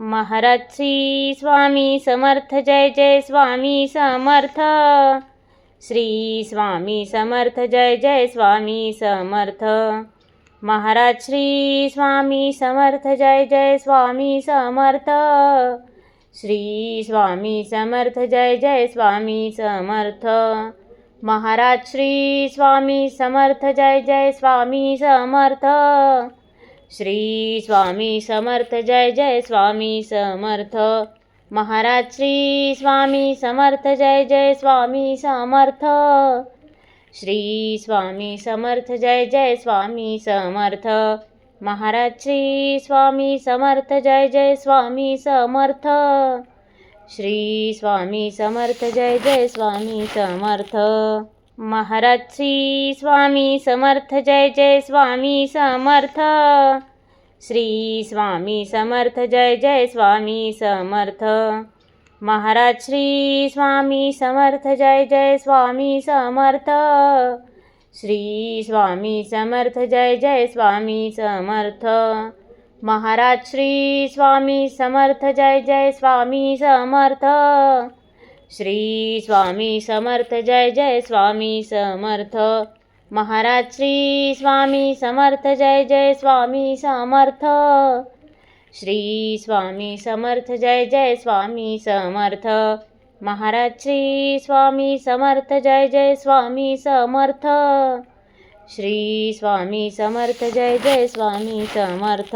Maharaj Shri Swami Samarth, Jai Jai Swami Samarth. Shri Swami Samarth, Jai Jai Swami Samarth. Maharaj Shri Swami Samarth, Jai Jai Swami Samarth. Shri Swami Samarth, Jai Jai Swami Samarth. Maharaj Shri Swami Samarth, Jai Jai Swami Samarth. Shri Swami Samarth, Jai Jai Swami Samarth. Maharaj Shri Swami Samarth, Jai Jai Swami Samarth. Shri Swami Samarth, Jai Jai Swami Samarth. Maharaj Shri Swami Samarth, Jai Jai Swami Samarth. Shri Swami Samarth, Jai Jai Swami Samarth. Maharaj Shri Swami Samarth, Jai Jai Swami Samarth. Shri Swami Samarth, Jai Jai Swami Samarth. Maharaj Shri Swami Samarth, Jai Jai Swami Samarth. Shri Swami Samarth, Jai Jai Swami Samarth. Maharaj Shri Swami Samarth, Jai Jai Swami Samarth. Shri Swami Samarth, Jai Jai Swami Samarth. Maharaj Shri Swami Samarth, Jai Jai Swami Samarth. Shri Swami Samarth, Jai Jai Swami Samarth. Maharaj Shri Swami Samarth, Jai Jai Swami Samarth. Shri Swami Samarth, Jai Jai Swami Samarth.